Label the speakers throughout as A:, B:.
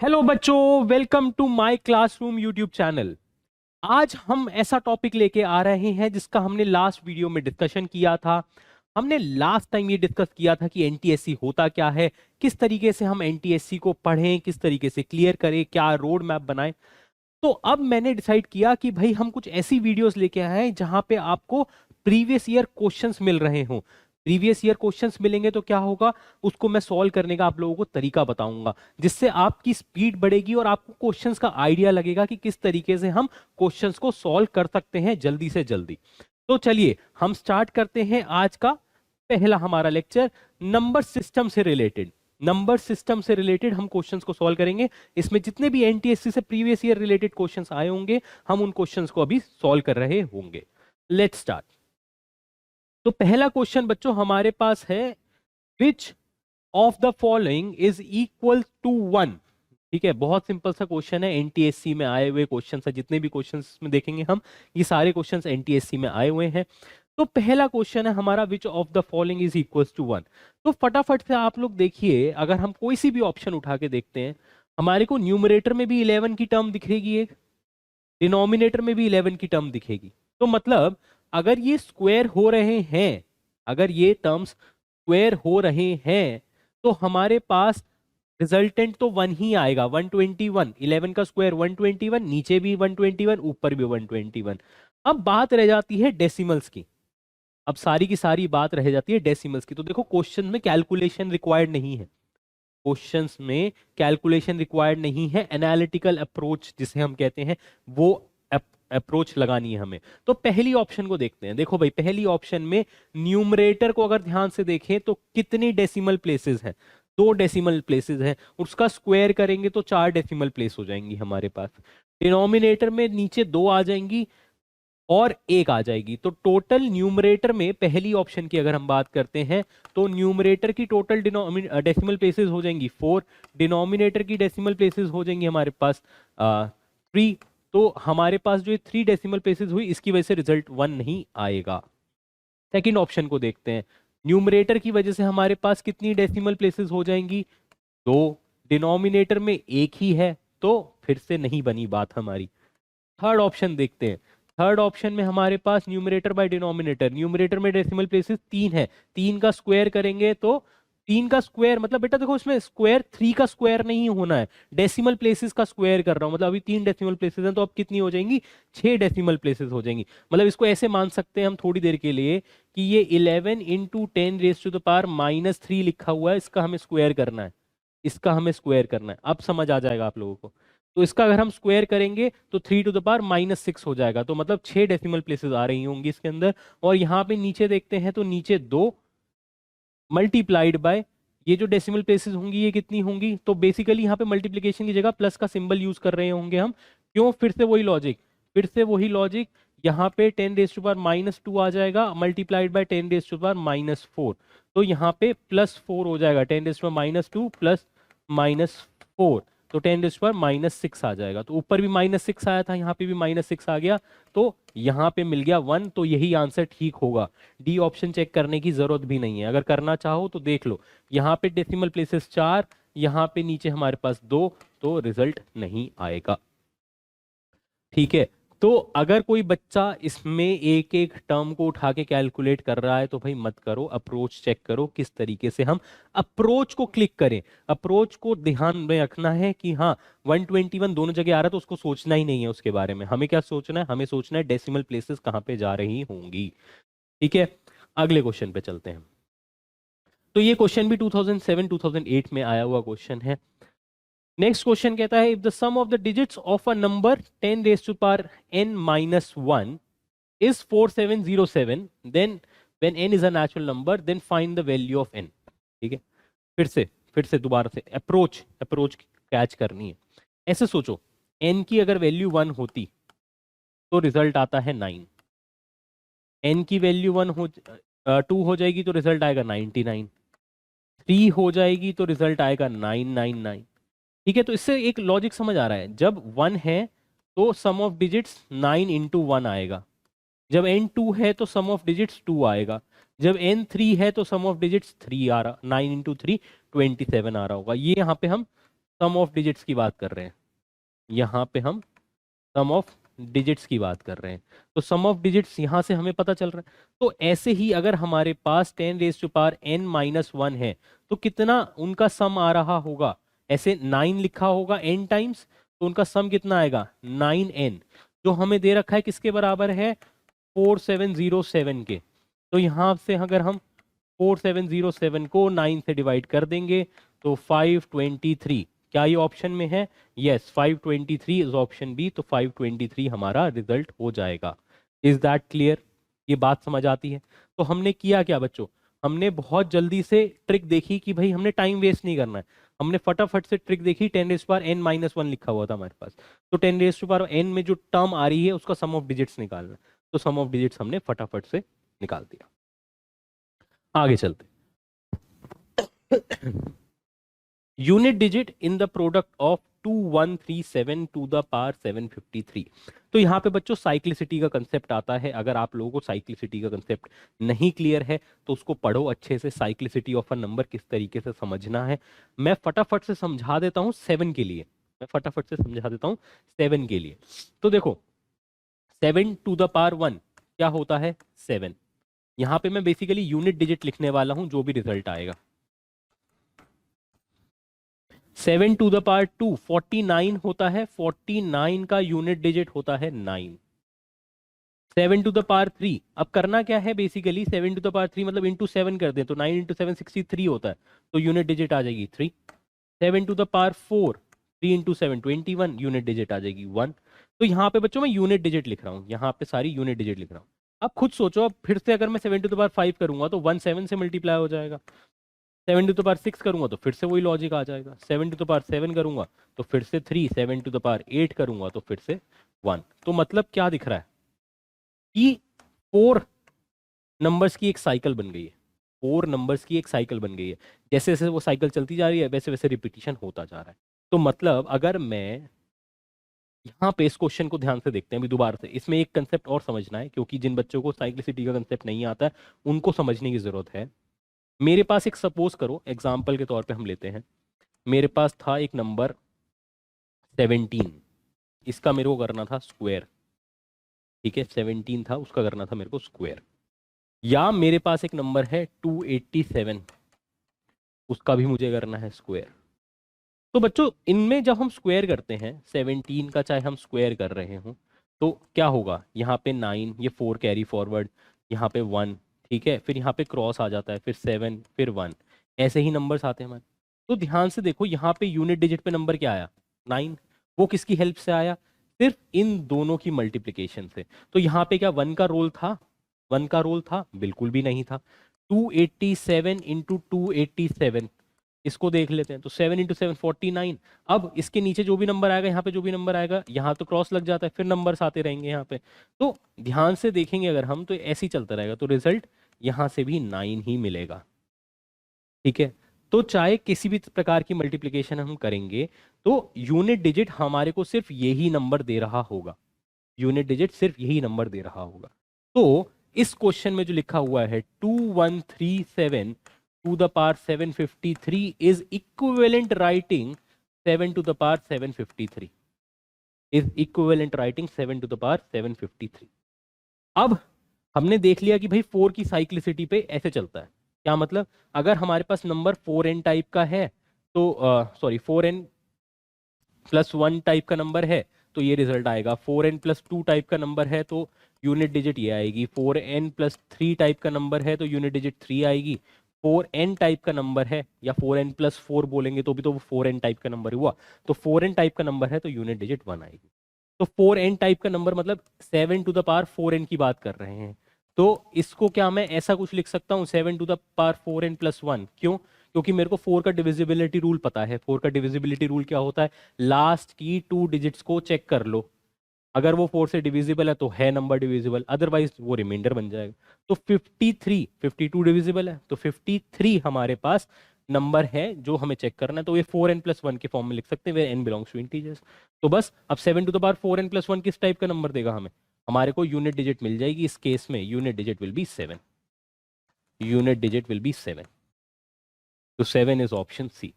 A: Hello बच्चों, welcome to my classroom YouTube channel. आज हम ऐसा टॉपिक लेके आ रहे हैं जिसका हमने लास्ट वीडियो में डिस्कशन किया था। हमने लास्ट टाइम ये डिस्कस किया था कि एनटीएससी होता क्या है, किस तरीके से हम एनटीएससी को पढ़ें, किस तरीके से क्लियर करें, क्या रोड मैप बनाएं। तो अब मैंने डिसाइड किया कि भाई हम कुछ ऐसी वीडियोस लेके आए हैं जहां पे आपको प्रीवियस ईयर क्वेश्चंस मिल रहे हों। प्रीवियस ईयर क्वेश्चंस मिलेंगे तो क्या होगा, उसको मैं सॉल्व करने का आप लोगों को तरीका बताऊंगा, जिससे आपकी स्पीड बढ़ेगी और आपको क्वेश्चंस का आइडिया लगेगा कि किस तरीके से हम क्वेश्चंस को सॉल्व कर सकते हैं जल्दी से जल्दी। तो चलिए हम स्टार्ट करते हैं आज का पहला हमारा लेक्चर। नंबर सिस्टम से रिलेटेड, नंबर सिस्टम से रिलेटेड हम क्वेश्चंस को सॉल्व करेंगे। इसमें जितने भी एनटीएससी से प्रीवियस ईयर रिलेटेड क्वेश्चंस आए होंगे हम उन क्वेश्चंस को अभी सॉल्व कर रहे होंगे। Let's start. तो पहला क्वेश्चन बच्चों हमारे पास है, which of the following is equal to 1। ठीक है, बहुत सिंपल सा क्वेश्चन है, एनटीएससी में आए हुए क्वेश्चन है। जितने भी क्वेश्चन में देखेंगे हम, ये सारे क्वेश्चन एनटीएससी में आए हुए हैं। तो पहला क्वेश्चन है हमारा, which of the following is equal to 1। तो फटाफट से आप लोग देखिए, अगर हम कोई सी भी ऑप्शन उठा के देखते हैं, हमारे को न्यूमरेटर में भी 11 की टर्म दिखेगी, एक डिनोमिनेटर में भी 11 की टर्म दिखेगी। तो मतलब अगर ये स्क्वायर हो रहे हैं, अगर ये टर्म्स स्क्वायर हो रहे हैं, तो हमारे पास रिजल्टेंट तो 1 ही आएगा, 121। 11 का स्क्वायर 121, नीचे भी 121, ऊपर भी 121। अब बात रह जाती है डेसिमल्स की। अब सारी की सारी बात रह जाती है डेसिमल्स की। तो देखो, क्वेश्चन में कैलकुलेशन रिक्वायर्ड नहीं है, क्वेश्चंस में कैलकुलेशन रिक्वायर्ड नहीं है। एनालिटिकल अप्रोच जिसे हम कहते हैं, वो अप्रोच लगानी है हमें। तो पहली ऑप्शन को देखते हैं। देखो भाई, पहली ऑप्शन में न्यूमरेटर को अगर ध्यान से देखें तो कितनी डेसिमल प्लेसेस हैं, 2 डेसिमल प्लेसेस हैं। उसका स्क्वायर करेंगे तो 4 डेसिमल प्लेस हो जाएंगी हमारे पास। डिनोमिनेटर में नीचे 2 आ जाएंगी और 1 आ जाएगी। तो टोटल न्यूमरेटर में पहली ऑप्शन की अगर हम बात करते हैं, तो न्यूमरेटर की टोटल डेसिमल प्लेसेस हो जाएंगी 4, डिनोमिनेटर की डेसिमल प्लेसेस हो जाएंगी हमारे पास 3। तो हमारे पास जो 3 डेसिमल प्लेसेस हुई, इसकी वजह से रिजल्ट 1 नहीं आएगा। सेकंड ऑप्शन को देखते हैं। न्यूमरेटर की वजह से हमारे पास कितनी डेसिमल प्लेसेस हो जाएंगी, 2। डिनोमिनेटर में 1 ही है, तो फिर से नहीं बनी बात हमारी। थर्ड ऑप्शन देखते हैं। थर्ड ऑप्शन में हमारे पास न्यूमरेटर बाय डिनोमिनेटर, न्यूमरेटर में डेसिमल प्लेसेस 3 है, 3 का स्क्वायर करेंगे तो 3 का स्क्वायर मतलब बेटा देखो, इसमें स्क्वायर 3 का स्क्वायर नहीं होना है, डेसिमल प्लेसेस का स्क्वायर कर रहा हूं। मतलब अभी 3 डेसिमल प्लेसेस हैं, तो अब कितनी हो जाएंगी, 6 डेसिमल प्लेसेस हो जाएंगी। मतलब इसको ऐसे मान सकते हैं हम थोड़ी देर के लिए कि ये 11 इंटू 10⁻³ लिखा हुआ है, इसका हमें स्क्वायर करना है, इसका हमें स्क्वायर करना है। अब समझ आ जाएगा आप लोगों को। तो इसका अगर हम स्क्वायर करेंगे तो 3⁻⁻6 हो जाएगा। तो मतलब 6 डेसिमल प्लेसेस आ रही होंगी इसके अंदर। और यहाँ पे नीचे देखते हैं तो नीचे 2 मल्टीप्लाइड बाय ये जो डेसिमल प्लेसेस होंगी, ये कितनी होंगी। तो बेसिकली यहाँ पे मल्टीप्लीकेशन की जगह प्लस का सिंबल यूज कर रहे होंगे हम। क्यों, फिर से वही लॉजिक, फिर से वही लॉजिक। यहाँ पे 10⁻⁻² आ जाएगा, मल्टीप्लाइड बाय 10⁻⁻4। तो यहाँ पे +4 हो जाएगा, 10⁻² प्लस -4, तो 10⁻⁻6 आ जाएगा। तो ऊपर भी -6 आया था, यहाँ पे भी -6 आ गया, तो यहाँ पे मिल गया 1। तो यही आंसर ठीक होगा। डी ऑप्शन चेक करने की जरूरत भी नहीं है, अगर करना चाहो तो देख लो। यहाँ पे डेसिमल प्लेसेस 4, यहाँ पे नीचे हमारे पास 2, तो रिजल्ट नहीं आएगा। ठीक है। तो अगर कोई बच्चा इसमें एक एक टर्म को उठा के कैलकुलेट कर रहा है तो भाई मत करो, अप्रोच चेक करो किस तरीके से हम अप्रोच को क्लिक करें। अप्रोच को ध्यान में रखना है कि हाँ 121 दोनों जगह आ रहा है, तो उसको सोचना ही नहीं है उसके बारे में। हमें क्या सोचना है, हमें सोचना है डेसिमल प्लेसेस कहाँ पे जा रही होंगी। ठीक है, अगले क्वेश्चन पे चलते हैं। तो ये क्वेश्चन भी 2007-2008 में आया हुआ क्वेश्चन है। नेक्स्ट क्वेश्चन कहता है, if the sum of the digits of a number 10⁻n-1 is 4707, then when n is a natural number, then find the value of n। ठीक है, फिर से दोबारा से अप्रोच कैच करनी है। ऐसे सोचो, n की अगर वैल्यू 1 होती तो रिजल्ट आता है 9, n की वैल्यू 2 हो जाएगी तो रिजल्ट आएगा 99, 3 हो जाएगी तो रिजल्ट आएगा 999। ठीक है, तो इससे एक लॉजिक समझ आ रहा है, जब 1 है तो सम ऑफ डिजिट्स 9 इंटू 1 आएगा, जब n2 है तो सम ऑफ डिजिट्स 2 आएगा, जब n3 है तो सम ऑफ डिजिट्स 3 आ रहा, 9 इंटू 3 27 आ रहा होगा। ये यहाँ पे हम सम ऑफ डिजिट्स की बात कर रहे हैं, यहाँ पे हम सम ऑफ डिजिट्स की बात कर रहे हैं। तो सम ऑफ डिजिट्स यहाँ से हमें पता चल रहा है। तो ऐसे ही अगर हमारे पास 10⁻n-1 है तो कितना उनका सम आ रहा होगा, ऐसे 9 लिखा होगा n टाइम्स, तो उनका सम कितना आएगा 9n, जो हमें दे रखा है किसके बराबर है 4707 के। तो यहाँ से अगर हम 4707 को 9 से डिवाइड कर देंगे तो 523, क्या ये ऑप्शन में है? Yes, 523 is option B. तो 523 हमारा रिजल्ट हो जाएगा। Is that clear? ये बात समझ आती है? तो हमने किया क्या बच्चों, हमने बहुत जल्दी से ट्रिक देखी कि भाई हमने टाइम वेस्ट नहीं करना है, हमने फटाफट से ट्रिक देखी। 10⁻n-1 लिखा हुआ था हमारे पास, तो 10⁻n में जो टर्म आ रही है उसका सम ऑफ डिजिट्स निकालना है। तो सम ऑफ डिजिट्स हमने फटाफट से निकाल दिया। आगे चलते। Unit digit in the product of 2137 to the power 753। तो यहाँ पे बच्चों साइक्लिसिटी का कंसेप्ट आता है। अगर आप लोगों को साइक्लिसिटी का कंसेप्ट नहीं क्लियर है तो उसको पढ़ो अच्छे से। साइक्लिसिटी ऑफ अ नंबर किस तरीके से समझना है मैं फटाफट से समझा देता हूँ 7 के लिए। मैं फटाफट से समझा देता हूँ 7 के लिए। तो देखो 7 टू द पावर 1 क्या होता है 7। यहाँ पे मैं बेसिकली यूनिट डिजिट लिखने वाला हूँ, जो भी रिजल्ट आएगा। 7 टू द पावर 2 49 होता है, 49 का यूनिट डिजिट होता है 9। 7 टू द पावर 3, अब करना क्या है बेसिकली 7 टू द पावर 3 मतलब इंटू 7 कर दें तो 9 इंटू 7 63 होता है, तो यूनिट डिजिट आ जाएगी 3। 7 to the power 4 3 into 7 21, unit digit आ जाएगी 1। तो यहाँ पे बच्चों मैं यूनिट डिजिट लिख रहा हूँ, यहाँ पे सारी यूनिट डिजिट लिख रहा हूँ। अब खुद सोचो, अब फिर से अगर मैं 7 टू द पावर 5 करूंगा तो 1 7 से मल्टीप्लाई हो जाएगा। 7 टू द पावर 6 करूंगा तो फिर से वही लॉजिक आ जाएगा। 7 टू द पावर 7 करूंगा तो फिर से 3, 7 टू द पावर 8 करूंगा तो फिर से 1। तो मतलब क्या दिख रहा है कि 4 नंबर्स की एक साइकिल बन गई है। 4 नंबर्स की एक साइकिल बन गई है। जैसे जैसे वो साइकिल चलती जा रही है वैसे वैसे रिपीटिशन होता जा रहा है। तो मतलब अगर मैं यहाँ पे इस क्वेश्चन को ध्यान से देखते हैं अभी दोबारा से, इसमें एक कंसेप्ट और समझना है क्योंकि जिन बच्चों को साइक्लिसिटी का कंसेप्ट नहीं आता है उनको समझने की जरूरत है। मेरे पास एक सपोज करो एग्जाम्पल के तौर पे हम लेते हैं, मेरे पास था एक नंबर 17, इसका मेरे को करना था स्क्वायर। ठीक है 17 था, उसका करना था मेरे को स्क्वायर। या मेरे पास एक नंबर है 287, उसका भी मुझे करना है स्क्वायर। तो बच्चों इनमें जब हम स्क्वायर करते हैं 17 का चाहे हम स्क्वायर कर रहे हों तो क्या होगा, यहाँ पे 9, ये 4 कैरी फॉरवर्ड, यहाँ पे 1, ठीक है, फिर यहाँ पे क्रॉस आ जाता है, फिर 7, फिर 1, ऐसे ही नंबर्स आते हैं हमारे। तो ध्यान से देखो यहाँ पे यूनिट डिजिट पे नंबर क्या आया 9, वो किसकी हेल्प से आया, सिर्फ इन दोनों की मल्टीप्लिकेशन से। तो यहाँ पे क्या 1 का रोल था, 1 का रोल था, बिल्कुल भी नहीं था। 287 इंटू 287, इसको देख लेते हैं तो 7 इंटू 7 49। अब इसके नीचे जो भी नंबर आएगा, यहाँ पे जो भी नंबर आएगा, यहाँ तो क्रॉस लग जाता है, फिर नंबर्स आते रहेंगे यहाँ पे। तो ध्यान से देखेंगे अगर हम तो ऐसे ही चलता रहेगा, तो रिजल्ट यहाँ से भी 9 ही मिलेगा। ठीक है, तो चाहे किसी भी प्रकार की मल्टीप्लिकेशन हम करेंगे तो यूनिट डिजिट हमारे को सिर्फ यही नंबर दे रहा होगा, यूनिट डिजिट सिर्फ यही नंबर दे रहा होगा। तो इस क्वेश्चन में जो लिखा हुआ है 2137 to the power 753 is equivalent writing 7 to the power 753 is equivalent writing 7 to the power 753। अब हमने देख लिया कि भाई 4 की साइक्लिसिटी पे ऐसे चलता है। क्या मतलब, अगर हमारे पास नंबर 4n टाइप का है तो सॉरी 4n प्लस 1 टाइप का नंबर है तो ये रिजल्ट आएगा। 4n प्लस 2 टाइप का नंबर है तो यूनिट डिजिट ये आएगी। 4n प्लस 3 टाइप का नंबर है तो यूनिट डिजिट 3 आएगी। 4n टाइप का नंबर है या 4n प्लस 4 बोलेंगे तो भी तो वो 4n टाइप का नंबर हुआ, तो 4n टाइप का नंबर है तो यूनिट डिजिट 1 आएगी। तो 4n टाइप का नंबर मतलब 7 टू द पावर 4n की बात कर रहे हैं। तो इसको क्या मैं ऐसा कुछ लिख सकता हूँ 7 to the power 4n plus 1, क्यों? क्योंकि मेरे को 4 का डिविजिबिलिटी रूल पता है। 4 का डिविजिबिलिटी रूल क्या होता है, लास्ट की 2 डिजिट्स को चेक कर लो, अगर वो 4 से डिविजिबल है तो है नंबर डिविजिबल, अदरवाइज वो रिमाइंडर बन जाएगा। तो 53, 52 डिविजिबल है तो 53 हमारे पास नंबर है जो हमें चेक करना है। तो ये 4n प्लस 1 के फॉर्म में लिख सकते हैं, where n belongs to integers. तो बस अब 7 to the power 4n plus 1 किस टाइप का नंबर देगा हमें, हमारे को यूनिट डिजिट मिल जाएगी। इस केस में unit digit will be 7, unit digit will be 7। तो 7 इज ऑप्शन सी।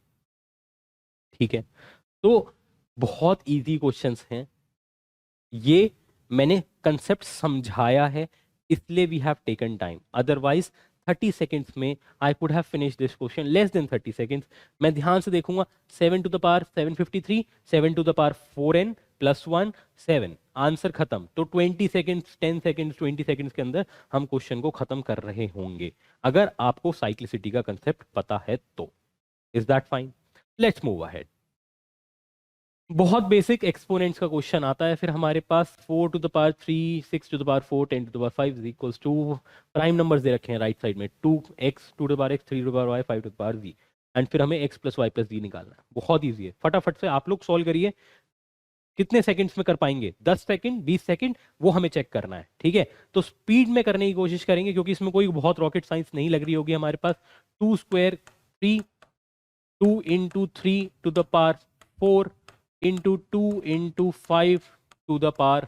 A: ठीक है, तो बहुत इजी क्वेश्चंस हैं, ये मैंने कंसेप्ट समझाया है इसलिए we have taken time, otherwise 30 seconds में I could have finish this question, less than 30 seconds. मैं ध्यान से देखूंगा, 7 to the power 753, 7 to the power 4n plus 1 7, answer खत्म। तो 20 सेकेंड्स, 10 सेकेंड्स, 20 सेकेंड्स के अंदर हम क्वेश्चन को खत्म कर रहे होंगे, अगर आपको साइक्लिसिटी का कंसेप्ट पता है तो। Is that fine? Let's move ahead. बहुत बेसिक एक्सपोनेंट्स का क्वेश्चन आता है फिर हमारे पास, 4 to the power 3, 6 to the power 4, 10 to the power 5 is equals to, prime numbers दे रखे हैं राइट साइड में, 2x, 2 to the power x, 3 to the power y, 5 to the power z, and फिर हमें x प्लस वाई प्लस जी निकालना है। बहुत easy है, फटाफट से आप लोग सॉल्व करिए। कितने सेकंड्स में कर पाएंगे? 10 सेकंड, 20 सेकंड, वो हमें चेक करना है। ठीक है, तो स्पीड में करने की कोशिश करेंगे क्योंकि इसमें कोई बहुत रॉकेट साइंस नहीं लग रही होगी हमारे पास। 2 square 3, 2 into 3 to the power 4 into 2 into 5 to the power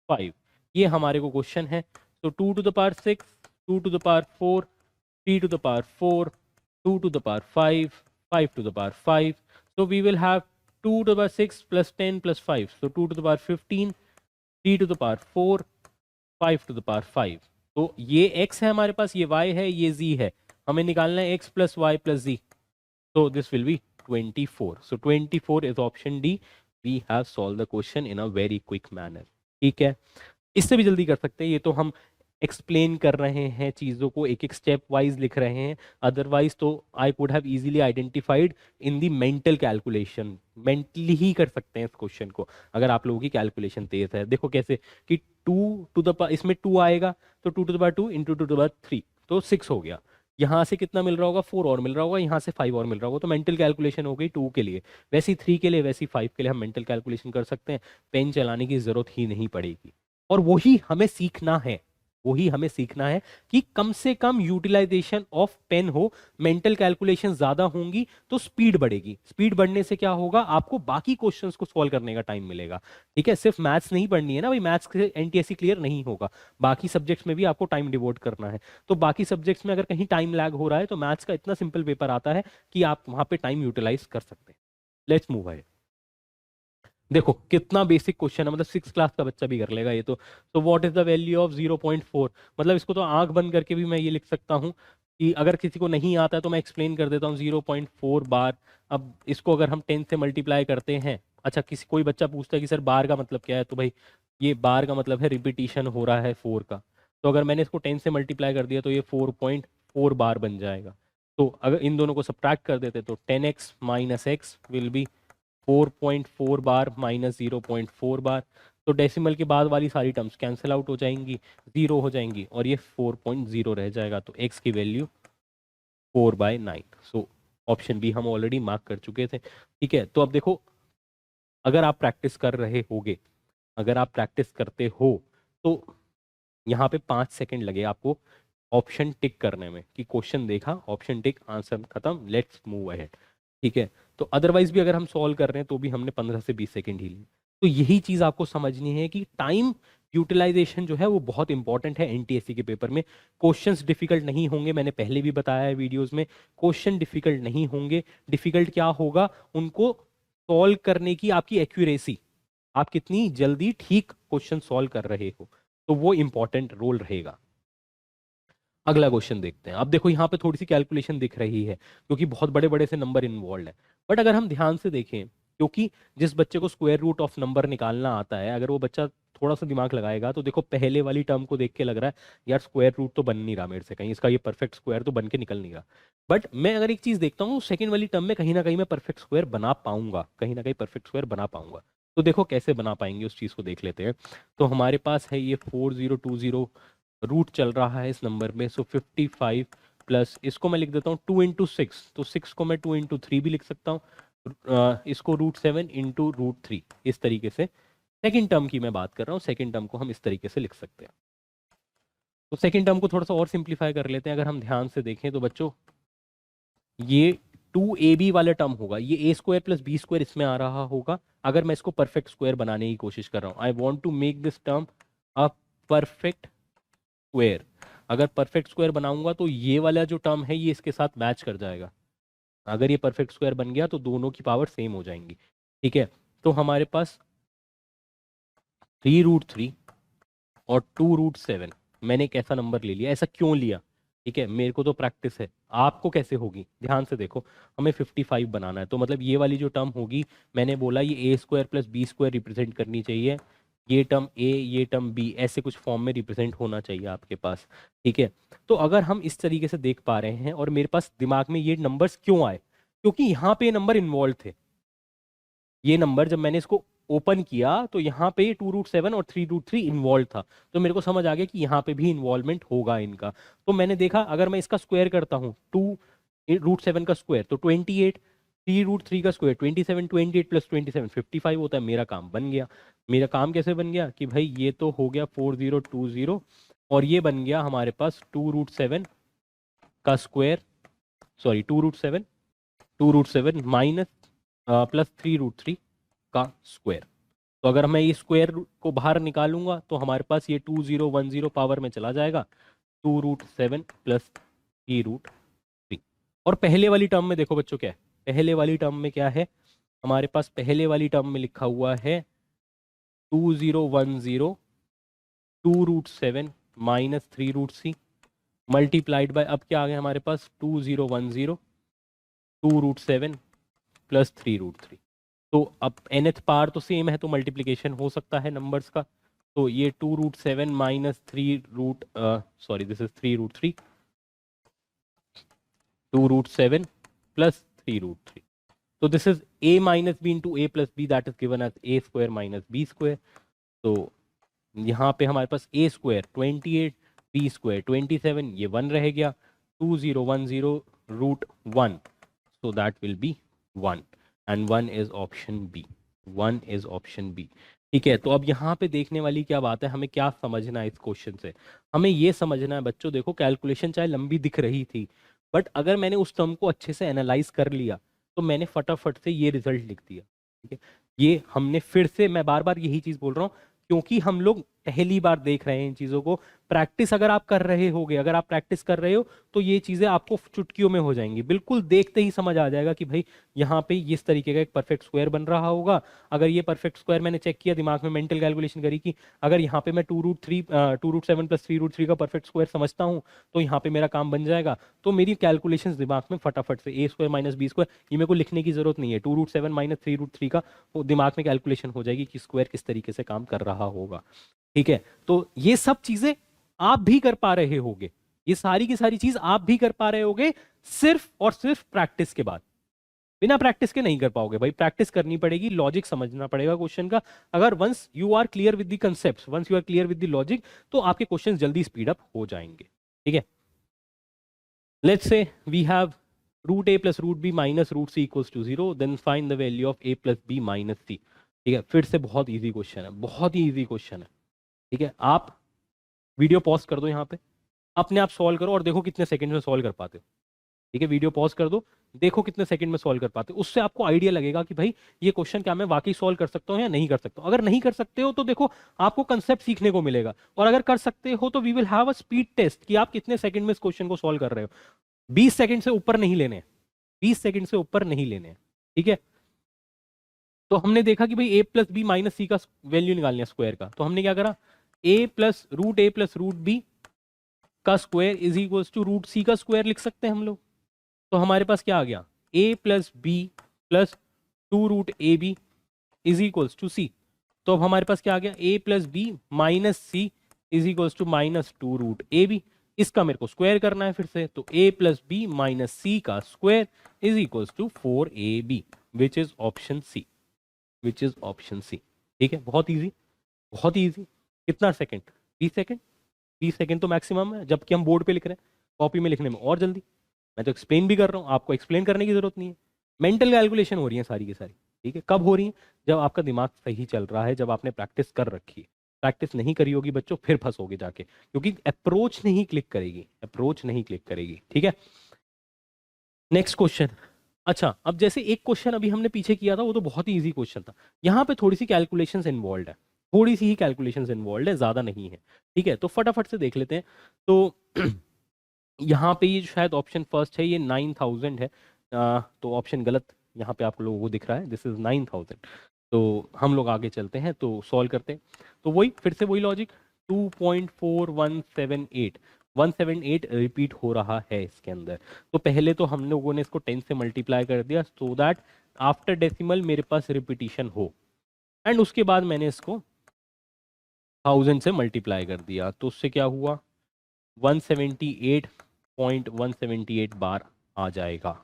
A: 5, ये हमारे को क्वेश्चन है। तो 2 to the power 6, 2 to the power 4, 3 to the power 4, 2 to the power 5, 5 to the power 5. So we will have 2 to the power 6 plus 10 plus 5. So 2 to the power 15, 3 to the power 4, 5 to the power 5. तो ये x है हमारे पास, ये y है, ये z है, हमें निकालना है x plus y plus z. So this will be 24. So 24 is option D. We have solved the question in a very quick manner. ठीक है, इससे भी जल्दी कर सकते हैं, ये तो हम एक्सप्लेन कर रहे हैं चीज़ों को, एक एक स्टेप वाइज लिख रहे हैं, अदरवाइज तो I could have easily identified in the mental calculation, mentally ही कर सकते हैं इस क्वेश्चन को अगर आप लोगों की कैलकुलेशन तेज है। देखो कैसे कि 2 टू द पावर, इसमें 2 आएगा तो 2 to the power 2 into 2 to the power 3, तो 6 हो गया। यहाँ से कितना मिल रहा होगा? 4 और मिल रहा होगा, यहाँ से 5 और मिल रहा होगा, तो मेंटल कैलकुलेशन हो गई 2 के लिए, वैसी 3 के लिए, वैसी 5 के लिए हम मेंटल कैलकुलेशन कर सकते हैं, पेन चलाने की जरूरत ही नहीं पड़ेगी। और वही हमें सीखना है, वही हमें सीखना है कि कम से कम यूटिलाइजेशन ऑफ पेन हो, मेंटल कैलकुलेशन ज्यादा होंगी तो स्पीड बढ़ेगी, स्पीड बढ़ने से क्या होगा, आपको बाकी क्वेश्चंस को सॉल्व करने का टाइम मिलेगा। ठीक है, सिर्फ मैथ्स नहीं पढ़नी है ना भाई, मैथ्स से एनटीएससी क्लियर नहीं होगा, बाकी सब्जेक्ट्स में भी आपको टाइम डिवोट करना है। तो बाकी सब्जेक्ट्स में अगर कहीं टाइम लैग हो रहा है तो मैथ्स का इतना सिंपल पेपर आता है कि आप वहां पे टाइम यूटिलाइज कर सकते हैं। Let's move ahead. देखो कितना बेसिक क्वेश्चन है, मतलब 6 क्लास का बच्चा भी कर लेगा ये तो what is the value of 0.4, मतलब इसको तो आंख बंद करके भी मैं ये लिख सकता हूँ कि अगर किसी को नहीं आता है तो मैं एक्सप्लेन कर देता हूँ 0.4 बार। अब इसको अगर हम 10 से मल्टीप्लाई करते हैं, अच्छा किसी कोई बच्चा पूछता है कि सर बार का मतलब क्या है, तो भाई ये बार का मतलब है रिपीटिशन हो रहा है 4 का, तो अगर मैंने इसको 10 से मल्टीप्लाई कर दिया तो ये 4.4 बार बन जाएगा। तो अगर इन दोनों को सब्ट्रैक्ट कर देते तो 10x minus x will be 4.4 bar minus 0.4 बार, तो डेसिमल के बाद वाली सारी टर्म्स कैंसिल आउट हो जाएंगी, 0 हो जाएंगी और ये 4.0 रह जाएगा, तो x की वैल्यू 4/9। सो ऑप्शन बी हम ऑलरेडी मार्क कर चुके थे। ठीक है, तो अब देखो अगर आप प्रैक्टिस कर रहे होगे, अगर आप प्रैक्टिस करते हो तो यहाँ पे 5 सेकंड लगे आपको ऑप्शन टिक करने में कि क्वेश्चन देखा, ऑप्शन टिक, आंसर खत्म, लेट्स मूव अहेड। ठीक है, तो अदरवाइज भी अगर हम सॉल्व कर रहे हैं तो भी हमने 15 से 20 सेकंड ही लिए। तो यही चीज आपको समझनी है कि टाइम यूटिलाइजेशन जो है वो बहुत इंपॉर्टेंट है एनटीएससी के पेपर में। क्वेश्चंस डिफिकल्ट नहीं होंगे, मैंने पहले भी बताया है वीडियोस में, क्वेश्चन डिफिकल्ट नहीं होंगे। डिफिकल्ट क्या होगा, उनको सॉल्व करने की आपकी एक्यूरेसी, आप कितनी जल्दी ठीक क्वेश्चन सॉल्व कर रहे हो, तो वो इंपॉर्टेंट रोल रहेगा। अगला क्वेश्चन देखते हैं। अब देखो यहाँ पे थोड़ी सी कैलकुलेशन दिख रही है क्योंकि बहुत बड़े बड़े से नंबर इन्वॉल्व है, बट अगर हम ध्यान से देखें, क्योंकि जिस बच्चे को स्क्वायर रूट ऑफ नंबर निकालना आता है, अगर वो बच्चा थोड़ा सा दिमाग लगाएगा तो देखो पहले वाली टर्म को देख के लग रहा है यार स्क्वायर रूट तो बन नहीं रहा मेरे से कहीं, इसका ये परफेक्ट स्क्वायर तो बन के निकल नहीं रहा। बट मैं अगर एक चीज देखता हूँ सेकंड वाली टर्म में कहीं ना कहीं मैं परफेक्ट स्क्वायर बना पाऊंगा, कहीं ना कहीं परफेक्ट स्क्वायर बना पाऊंगा। तो देखो कैसे बना पाएंगे उस चीज को देख लेते हैं। तो हमारे पास है ये 4020, रूट चल रहा है इस नंबर में, सो 55 प्लस इसको मैं लिख देता हूँ 2 इंटू 6, तो 6 को मैं 2 इंटू 3 भी लिख सकता हूँ, इसको √7 इंटू √3, इस तरीके से। सेकेंड टर्म की मैं बात कर रहा हूँ, सेकेंड टर्म को हम इस तरीके से लिख सकते हैं। तो सेकेंड टर्म को थोड़ा सा और सिंप्लीफाई कर लेते हैं। अगर हम ध्यान से देखें तो बच्चों ये 2ab वाला टर्म होगा, ये a square plus B square इसमें आ रहा होगा। अगर मैं इसको परफेक्ट स्क्वायर बनाने की कोशिश कर रहा हूँ, I want to make this term a perfect square, अगर परफेक्ट स्क्वायर बनाऊंगा तो ये वाला जो टर्म है ये इसके साथ मैच कर जाएगा। अगर ये परफेक्ट स्क्वायर बन गया तो दोनों की पावर सेम हो जाएंगी। ठीक है, तो हमारे पास 3√3 और 2√7, मैंने एक ऐसा नंबर ले लिया। ऐसा क्यों लिया? ठीक है, मेरे को तो प्रैक्टिस है, आपको कैसे होगी ध्यान से देखो। हमें 55 बनाना है, तो मतलब ये वाली जो टर्म होगी, मैंने बोला ये A square plus B square represent करनी चाहिए। ये टर्म ए, ये टर्म बी, ऐसे कुछ फॉर्म में रिप्रेजेंट होना चाहिए आपके पास। ठीक है, तो अगर हम इस तरीके से देख पा रहे हैं, और मेरे पास दिमाग में ये नंबर्स क्यों आए, क्योंकि यहाँ पे ये नंबर इन्वॉल्व थे। ये नंबर जब मैंने इसको ओपन किया तो यहाँ पे 2√7 और 3√3 इन्वॉल्व था, तो मेरे को समझ आ गया कि यहाँ पे भी इन्वॉल्वमेंट होगा इनका। तो मैंने देखा अगर मैं इसका स्क्वायर करता हूँ, 2√7 का स्क्वायर तो 28, 3√3 का स्क्वायर 27, 28 प्लस 27 55 होता है। मेरा काम बन गया। मेरा काम कैसे बन गया कि भाई ये तो हो गया 4020, और ये बन गया हमारे पास 2√7 का स्क्वायर, सॉरी 2√7 माइनस प्लस 3√3 का स्क्वायर। तो अगर मैं ये स्क्वायर को बाहर निकालूंगा तो हमारे पास ये 2010 पावर में चला जाएगा, 2√7 प्लस 3√3। और पहले वाली टर्म में देखो बच्चों क्या है, पहले वाली टर्म में क्या है हमारे पास, पहले वाली टर्म में लिखा हुआ है 2010 2√7 माइनस 3√3 मल्टीप्लाइड बाय, अब क्या आ गया हमारे पास 2010 2√7 प्लस 3√3। तो अब nth पावर तो सेम है, तो मल्टीप्लिकेशन हो सकता है नंबर्स का। तो ये 2√7 माइनस 3√3 2√7 प्लस 3√3। तो this is a minus B into A plus B, that is given as A square minus B square. तो यहाँ पे हमारे पास a स्क्वायर 28, b स्क्वायर 27, ये 1 रह गया, 2010√1, so that will be 1 and 1 is option B, 1 is option B। ठीक है, तो अब यहाँ पे देखने वाली क्या बात है, हमें क्या समझना है इस क्वेश्चन से? हमें ये समझना है बच्चों, देखो कैलकुलेशन चाहे लंबी दिख रही थी, बट अगर मैंने उस टर्म को अच्छे से एनालाइज कर लिया तो मैंने फटाफट से ये रिजल्ट लिख दिया। ठीक है, ये हमने फिर से, मैं बार बार यही चीज बोल रहा हूँ, क्योंकि हम लोग पहली बार देख रहे हैं इन चीजों को। प्रैक्टिस अगर आप कर रहे होगे, अगर आप प्रैक्टिस कर रहे हो तो ये चीजें आपको चुटकियों में हो जाएंगी, बिल्कुल देखते ही समझ आ जाएगा कि भाई यहाँ पे इस तरीके का एक परफेक्ट स्क्वायर बन रहा होगा। अगर ये परफेक्ट स्क्वायर मैंने चेक किया, दिमाग में मेंटल कैलकुलेशन करी कि अगर यहाँ पे मैं 2√7 प्लस 3√3 का परफेक्ट स्क्वायर समझता हूँ तो यहाँ पे मेरा काम बन जाएगा। तो मेरी कैलकुलेशन दिमाग में फटाफट से ए स्क्वायर माइनस बी स्क्वायर, ये मेरे को लिखने की जरूरत नहीं है, 2√7 माइनस 3√3 का वो दिमाग में कैलकुलेशन हो जाएगी कि स्क्वायर किस तरीके से काम कर रहा होगा। ठीक है, तो ये सब चीजें आप भी कर पा रहे होगे, ये सारी की सारी चीज आप भी कर पा रहे होगे सिर्फ और सिर्फ प्रैक्टिस के बाद। बिना प्रैक्टिस के नहीं कर पाओगे भाई, प्रैक्टिस करनी पड़ेगी, लॉजिक समझना पड़ेगा क्वेश्चन का। अगर once you are clear with the concept, once you are clear with the logic, तो आपके क्वेश्चन जल्दी स्पीड अप हो जाएंगे। ठीक है, let's say we have √a plus √b minus √c equals to 0, then find the value of a plus b minus c। ठीक है, फिर से बहुत इजी क्वेश्चन है, बहुत ही इजी क्वेश्चन है। ठीक है, आप वीडियो पॉज कर दो यहाँ पे, अपने आप सॉल्व करो और देखो कितने सेकंड में सॉल्व कर पाते हो। ठीक है, वीडियो पॉज कर दो, देखो कितने सेकंड में सॉल्व कर पाते हो, उससे आपको आइडिया लगेगा कि भाई ये क्वेश्चन क्या मैं वाकई सॉल्व कर सकता हूँ या नहीं कर सकता हूँ। अगर नहीं कर सकते हो तो देखो आपको कंसेप्ट सीखने को मिलेगा, और अगर कर सकते हो तो we will have a speed test कि आप कितने सेकंड में इस क्वेश्चन को सॉल्व कर रहे हो। 20 सेकंड से ऊपर नहीं लेने, 20 सेकंड से ऊपर नहीं लेने। ठीक है, तो हमने देखा कि भाई a plus B minus C का वैल्यू निकालना है स्क्वायर का, तो हमने क्या करा, a plus √a plus √b का square is equals to √c का स्क्वायर लिख सकते हैं हम लोग। तो हमारे पास क्या आ गया, a plus B plus 2√ab is equals to c। तो अब हमारे पास क्या आ गया, a plus B minus C is equals to minus 2√ab। इसका मेरे को स्क्वायर करना है फिर से, तो a plus B minus C का square is equals to 4ab, which is option C, which is option C. ठीक है, बहुत इजी, बहुत इजी। कितना सेकंड, 20 सेकंड, 20 सेकंड तो मैक्सिमम है, जबकि हम बोर्ड पे लिख रहे हैं, कॉपी में लिखने में और जल्दी। मैं तो एक्सप्लेन भी कर रहा हूँ, आपको एक्सप्लेन करने की जरूरत नहीं है, मेंटल कैलकुलेशन हो रही है सारी की सारी। ठीक है, कब हो रही है, जब आपका दिमाग सही चल रहा है, जब आपने प्रैक्टिस कर रखी है। प्रैक्टिस नहीं करी होगी बच्चों, फिर फंसोगे जाके, क्योंकि अप्रोच नहीं क्लिक करेगी, अप्रोच नहीं क्लिक करेगी। ठीक है, नेक्स्ट क्वेश्चन। अच्छा, अब जैसे एक क्वेश्चन अभी हमने पीछे किया था वो तो बहुत ही इजी क्वेश्चन था, यहाँ पे थोड़ी सी कैलकुलेशंस इन्वॉल्व है, थोड़ी सी ही कैलकुलेशंस इन्वॉल्व है, ज्यादा नहीं है। ठीक है, तो फटाफट से देख लेते हैं। तो यहाँ पे ये शायद ऑप्शन फर्स्ट है, ये 9000 है, तो ऑप्शन गलत यहाँ पे आप लोगों को दिख रहा है, दिस इज 9000। तो हम लोग आगे चलते हैं, तो सॉल्व करते हैं। तो वही फिर से वही लॉजिक, 2.4178 178 रिपीट हो रहा है इसके अंदर। तो पहले तो हम लोगों ने इसको 10 से मल्टीप्लाई कर दिया सो दैट आफ्टर डेसिमल मेरे पास रिपीटिशन हो, एंड उसके बाद मैंने इसको 1000 से मल्टीप्लाई कर दिया, तो उससे क्या हुआ 178.178 बार आ जाएगा।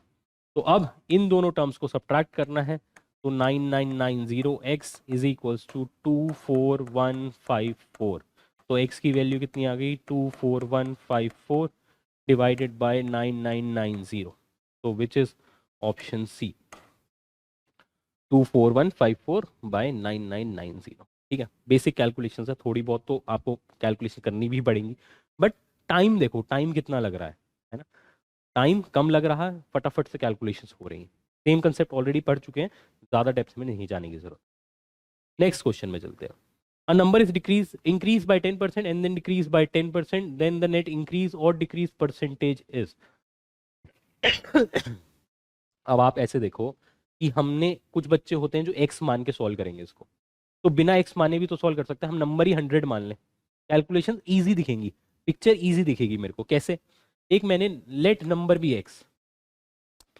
A: तो अब इन दोनों टर्म्स को सब्ट्रैक्ट करना है, तो 9990x इज इक्वल्स टू 24154। तो x की वैल्यू कितनी आ गई 24154 डिवाइडेड बाय 9990, तो which is option C 24154 by 9990। ठीक है, बेसिक कैलकुलेशन है, थोड़ी बहुत तो आपको कैलकुलेशन करनी भी पड़ेगी, बट टाइम देखो, टाइम कितना लग रहा है ना, टाइम कम लग रहा है, फटाफट से कैलकुलेशंस हो रही हैं। सेम कंसेप्ट ऑलरेडी पढ़ चुके हैं, ज़्यादा डेप्थ में नहीं जाने की जरूरत। नेक्स्ट क्वेश्चन में चलते हैं। A number is decrease increase by 10% and then decrease by 10%, then the net increase और डिक्रीज परसेंटेज इज। अब आप ऐसे देखो कि हमने कुछ बच्चे होते हैं जो एक्स मान के सॉल्व करेंगे इसको, तो बिना एक्स माने भी तो सॉल्व कर सकते हैं, हम नंबर ही 100 मान लें, कैलकुलेशन इजी दिखेंगी, पिक्चर इजी दिखेगी मेरे को। कैसे? एक मैंने let number be X,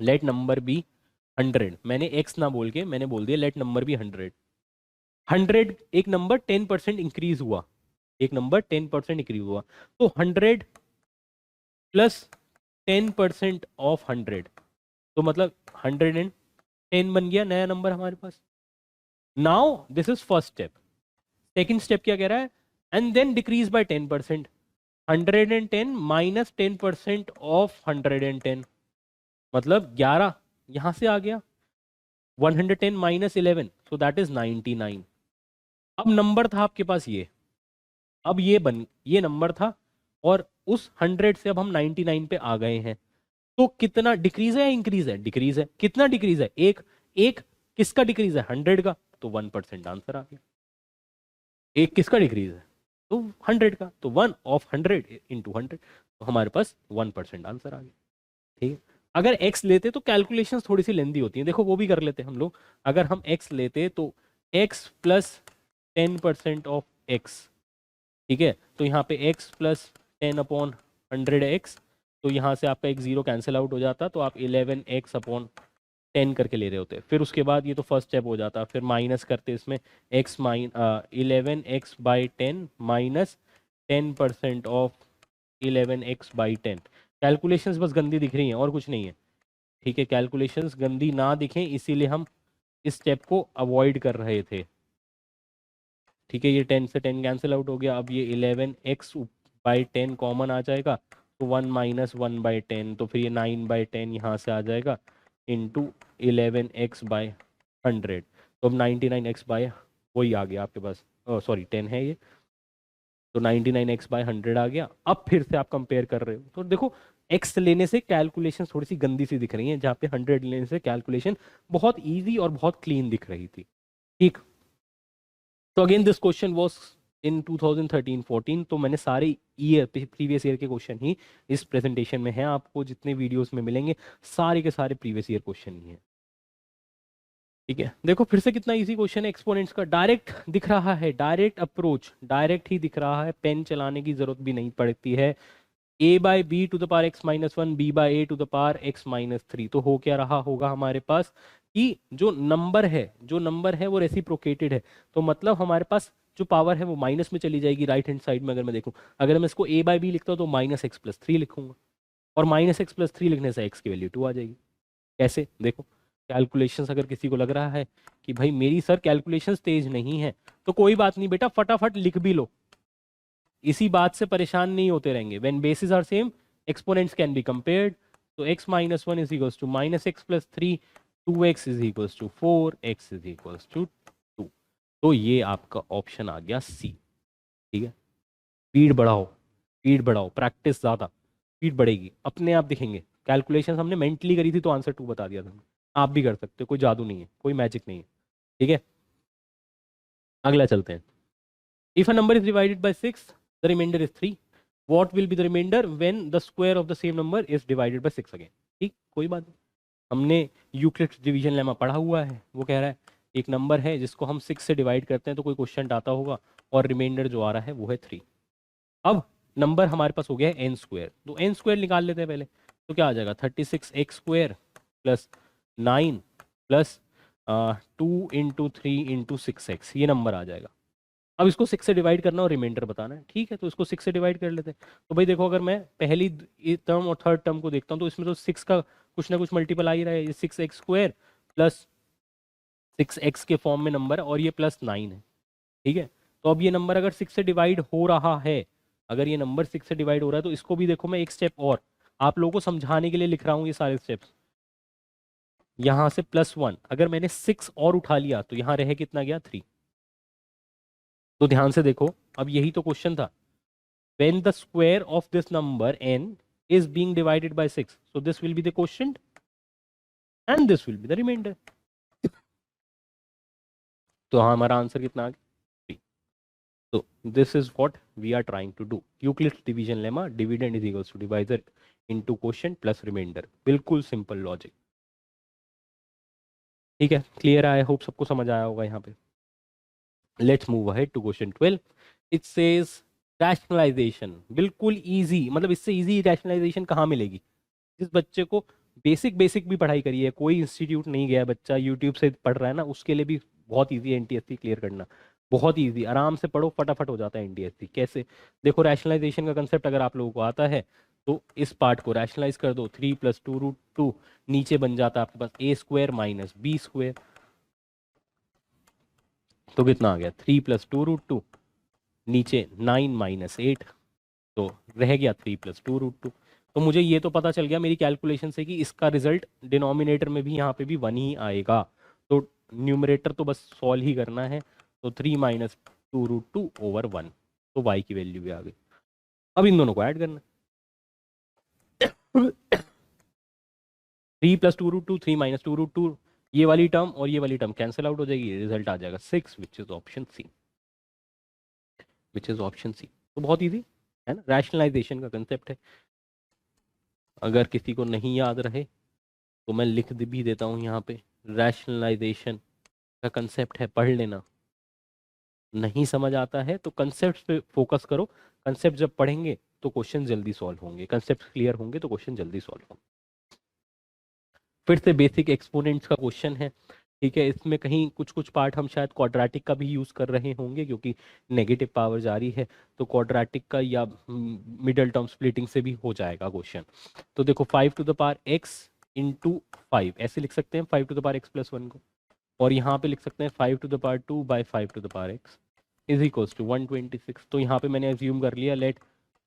A: let number be 100, मैंने एक्स ना बोल के मैंने बोल दिया लेट नंबर बी 100। 100 एक नंबर 10% इंक्रीज हुआ, एक नंबर 10% इंक्रीज हुआ, तो 100 प्लस 10% ऑफ 100, तो मतलब 110 बन गया नया नंबर हमारे पास। Now this is first step. Second step क्या कह रहा है? And then decrease by 10%, 110 minus 10% of 110, मतलब 11 यहां से आ गया, 110 माइनस 11, सो दैट इज 99। अब नंबर था आपके पास ये, अब ये नंबर था, और उस 100 से अब हम 99 पे आ गए हैं, तो कितना डिक्रीज है या इंक्रीज है? डिक्रीज है। कितना डिक्रीज है? एक। एक किसका डिक्रीज है? 100 का, तो 1% आंसर आ गया। एक किसका डिक्रीज है? तो 100 का, तो 1 ऑफ 100 इंटू 100, तो हमारे पास 1% आंसर आ गया। ठीक है, अगर x लेते तो कैलकुलेशन थोड़ी सी लेंदी होती है, देखो वो भी कर लेते हम लोग। अगर हम x लेते तो x प्लस 10% ऑफ x, ठीक है, तो यहाँ पे x प्लस 10 अपॉन 100x, तो यहाँ से आपका एक जीरो कैंसिल आउट हो जाता, तो आप 11x अपॉन 10 करके ले रहे होते। फिर उसके बाद ये तो फर्स्ट स्टेप हो जाता, फिर माइनस करते इसमें x 11x by 10 minus 10% of 11x by 10। Calculations बस गंदी दिख रही हैं और कुछ नहीं है। ठीक है, कैलकुलेशंस गंदी ना दिखें इसीलिए हम इस स्टेप को अवॉइड कर रहे थे। ठीक है, ये 10 से 10 कैंसिल आउट हो गया, अब ये 11x बाई 10 कॉमन आ जाएगा, तो 1 माइनस 1 बाई 10, तो फिर ये 9 बाई 10 यहाँ से आ जाएगा इंटू 11x बाई 100, तो अब 99x बाई वही आ गया आपके पास, सॉरी 10 है ये, तो 99x बाई 100 आ गया। अब फिर से आप कंपेयर कर रहे हो, तो देखो x लेने से कैलकुलेशन थोड़ी सी गंदी सी दिख रही है, जहाँ पे 100 लेने से कैलकुलेशन बहुत ईजी और बहुत क्लीन दिख रही थी। ठीक, तो again this question was in 2013-14, तो मैंने सारे ईयर प्रीवियस ईयर के क्वेश्चन ही इस प्रेजेंटेशन में हैं, आपको जितने वीडियोस में मिलेंगे सारे के सारे प्रीवियस ईयर क्वेश्चन ही हैं। ठीक है, देखो फिर से कितना इजी क्वेश्चन है, एक्सपोनेंट्स का डायरेक्ट दिख रहा है, डायरेक्ट अप्रोच, डायरेक्ट ही दिख रहा है, पेन चलाने की जरूरत भी नहीं पड़ती है। a by B to the power X minus one, B by A to the power X minus three, तो हो क्या रहा होगा हमारे पास कि जो नंबर है वो रेसिप्रोकेटेड है, तो मतलब हमारे पास जो पावर है वो माइनस में चली जाएगी राइट हैंड साइड में। अगर मैं देखूं, अगर मैं इसको a बाई बी लिखता हूं तो माइनस एक्स प्लस थ्री लिखूंगा, और माइनस एक्स प्लस थ्री लिखने से x की वैल्यू 2 आ जाएगी। कैसे? देखो कैलकुलेशंस, अगर किसी को लग रहा है कि भाई मेरी सर कैलकुलेशंस तेज नहीं है, तो कोई बात नहीं बेटा, फटाफट लिख भी लो, इसी बात से परेशान नहीं होते रहेंगे। When bases are same exponents can be compared, तो x minus one is equals to minus X plus three, 2x is equals to 4, x is equals to 2, तो ये आपका ऑप्शन आ गया सी। ठीक है, स्पीड बढ़ाओ, स्पीड बढ़ाओ, प्रैक्टिस ज़्यादा, स्पीड बढ़ेगी, अपने आप दिखेंगे। कैलकुलेशन हमने मेंटली करी थी तो आंसर 2 बता दिया था, आप भी कर सकते हो, कोई जादू नहीं है, कोई मैजिक नहीं है। ठीक है, अगला चलते हैं। If a number is divided by 6, the remainder is 3, what will be the remainder when the square of the same number is divided by 6 again. ठीक, कोई बात नहीं, हमने यूक्लिड्स डिवीजन लेमा पढ़ा हुआ है। वो कह रहा है एक नंबर है जिसको हम 6 से डिवाइड करते हैं तो कोई क्वेश्चन आता होगा, और रिमाइंडर जो आ रहा है वो है 3। अब नंबर हमारे पास हो गया है एन स्क्वायर, तो एन स्क्वायर निकाल लेते हैं पहले। तो क्या आ जाएगा 36x² प्लस 9 प्लस 2 × 3 × 6x, ये नंबर आ जाएगा। अब इसको 6 से डिवाइड करना और रिमाइंडर बताना है, ठीक है, तो इसको 6 से डिवाइड कर लेते हैं। तो भाई देखो, अगर मैं पहली टर्म और थर्ड टर्म को देखता हूँ तो इसमें तो 6 का कुछ ना कुछ मल्टीपल आ ही रहा है। ये 6x² प्लस 6x के फॉर्म में नंबर है, और ये प्लस 9 है, ठीक है। तो अब ये नंबर अगर 6 से डिवाइड हो रहा है, अगर ये नंबर 6 से डिवाइड हो रहा है, तो इसको भी देखो मैं एक स्टेप और आप लोगों को समझाने के लिए लिख रहा हूँ ये सारे स्टेप्स। यहाँ से +1, अगर मैंने 6 और उठा लिया तो यहाँ रह कितना गया 3। तो ध्यान से देखो, अब यही तो क्वेश्चन था। when the square of this number n is being divided by 6, so this will be the quotient and this will be the remainder। तो हमारा आंसर कितना आ गया 3। तो this is what we are trying to do, Euclid's division lemma, dividend is equals to divisor into quotient plus remainder, बिल्कुल simple logic. ठीक है, clear, I hope सबको समझ आया होगा यहाँ पे। Let's move ahead to question 12। It says rationalization, बिल्कुल इजी, मतलब इससे इजी रैशनलाइजेशन कहाँ मिलेगी। जिस बच्चे को बेसिक बेसिक भी पढ़ाई करी है, कोई इंस्टीट्यूट नहीं गया बच्चा, यूट्यूब से पढ़ रहा है ना, उसके लिए भी बहुत इजी है एनटीएससी क्लियर करना, बहुत इजी, आराम से पढ़ो फटाफट हो जाता है एनटीएससी। कैसे, देखो रैशनलाइजेशन का कंसेप्ट अगर आप लोगों को आता है तो इस पार्ट को रैशनलाइज कर दो, 3 + 2√2, नीचे बन जाता है आपके पास a² - b²। तो कितना आ गया 3 + 2√2, नीचे 9 - 8, तो रह गया 3 + 2√2। तो मुझे ये तो पता चल गया मेरी कैलकुलेशन से कि इसका रिजल्ट डिनोमिनेटर में भी यहाँ पे भी 1 ही आएगा। तो न्यूमरेटर तो बस सॉल्व ही करना है। तो 3 - 2√2/1, तो y की वैल्यू भी आ गई। अब इन दोनों को ऐड करना है। 3 + 2√2, 3 - 2√2, ये वाली टर्म और ये वाली टर्म कैंसिल आउट हो जाएगी, रिजल्ट आ जाएगा 6, which is option C, which is option C. तो बहुत ईजी है ना, रैशनलाइजेशन का कंसेप्ट है। अगर किसी को नहीं याद रहे तो मैं लिख भी देता हूँ यहाँ पे, रैशनलाइजेशन का कंसेप्ट है, पढ़ लेना। नहीं समझ आता है तो कंसेप्ट पे फोकस करो, कंसेप्ट जब पढ़ेंगे तो क्वेश्चन जल्दी सॉल्व होंगे, कंसेप्ट क्लियर होंगे तो क्वेश्चन जल्दी सॉल्व होंगे। फिर से बेसिक एक्सपोनेंट्स का क्वेश्चन है, ठीक है। इसमें कहीं कुछ कुछ पार्ट हम शायद क्वाड्रेटिक का भी यूज़ कर रहे होंगे, क्योंकि नेगेटिव पावर जारी है, तो क्वाड्रेटिक का या मिडल टर्म स्प्लिटिंग से भी हो जाएगा क्वेश्चन। तो देखो 5⁻x × 5 ऐसे लिख सकते हैं, 5⁻x + 1 को, और यहाँ पे लिख सकते हैं 5⁻2 / 5⁻x इज इक्वल्स टू 126। तो यहाँ पे मैंने एज्यूम कर लिया लेट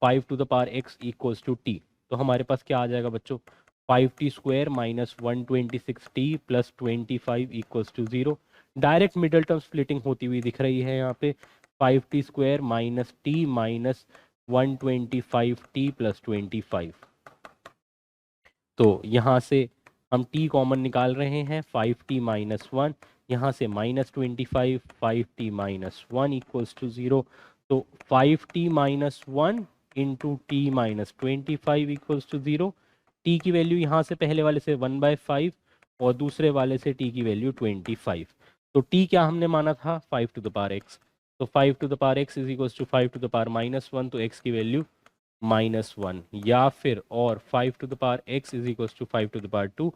A: 5⁻x = t। तो हमारे पास क्या आ जाएगा बच्चों, 5t² - 126t + 25 = 0। Direct middle term splitting होती हुई दिख रही है यहाँ पे, 5t² - t - 125t + 25। तो यहाँ से हम t कॉमन निकाल रहे हैं, 5t - 1, यहाँ से -25, 5t - 1 = 0। तो 5t - 1 × t - 25 = 0। t की वैल्यू यहाँ से पहले वाले से 1/5 और दूसरे वाले से t की वैल्यू 25। तो t क्या हमने माना था 5⁻x, तो 5⁻x = 5⁻−1, तो x की वैल्यू -1, या फिर और 5⁻x = 5⁻2,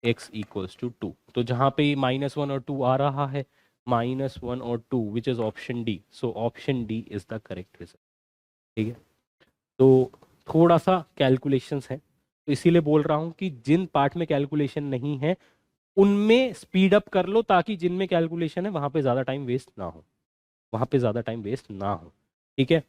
A: x = 2। तो जहाँ पे -1 और 2 आ रहा है, -1 और 2, which is option D. So option D is the correct result, ठीक है। तो थोड़ा सा कैलकुलेशंस है, तो इसीलिए बोल रहा हूँ कि जिन पार्ट में कैलकुलेशन नहीं है उनमें स्पीड अप कर लो, ताकि जिनमें कैलकुलेशन है वहाँ पे ज़्यादा टाइम वेस्ट ना हो, वहाँ पे ज़्यादा टाइम वेस्ट ना हो, ठीक है।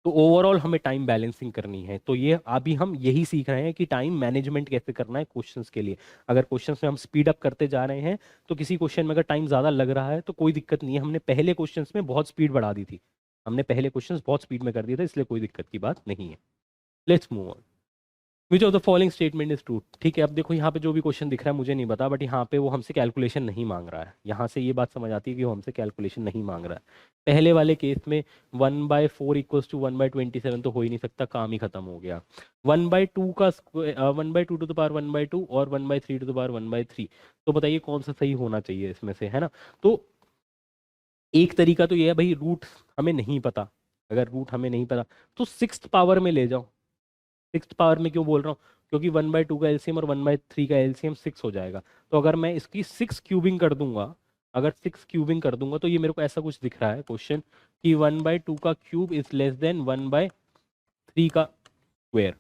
A: तो ओवरऑल हमें टाइम बैलेंसिंग करनी है, तो ये अभी हम यही सीख रहे हैं कि टाइम मैनेजमेंट कैसे करना है क्वेश्चंस के लिए। अगर क्वेश्चंस में हम स्पीड अप करते जा रहे हैं तो किसी क्वेश्चन में अगर टाइम ज़्यादा लग रहा है तो कोई दिक्कत नहीं है, हमने पहले क्वेश्चंस में बहुत स्पीड बढ़ा दी थी, हमने पहले क्वेश्चंस बहुत स्पीड में कर दिए थे, इसलिए कोई दिक्कत की बात नहीं है। Let's move on. Which of the following statement is true. ठीक है, अब देखो यहाँ पे जो भी क्वेश्चन दिख रहा है मुझे नहीं पता, बट यहाँ पे वो हमसे कैलकुलेशन नहीं मांग रहा है। यहाँ से ये बात समझ आती है कि वो हमसे कैलकुलेशन नहीं मांग रहा है। पहले वाले केस में 1/4 इक्वल्स टू 1/27 तो हो ही नहीं सकता, काम ही खत्म हो गया। 1/2 का 1/2 टू द पावर 1/2 और 1/3 टू द पावर 1/3, तो बताइए कौन सा सही होना चाहिए इसमें से, है ना। तो एक तरीका तो ये है भाई, रूट हमें नहीं पता, अगर रूट हमें नहीं पता तो सिक्स्थ पावर में ले जाओ। सिक्स्थ पावर में क्यों बोल रहा हूँ, क्योंकि 1/2 का एलसीएम और 1/3 का एलसीएम 6 हो जाएगा। तो अगर मैं इसकी 6 क्यूबिंग कर दूंगा, अगर 6 क्यूबिंग कर दूंगा तो ये मेरे को ऐसा कुछ दिख रहा है क्वेश्चन कि 1/2 का क्यूब इज लेस देन 1/3 का स्क्वायर।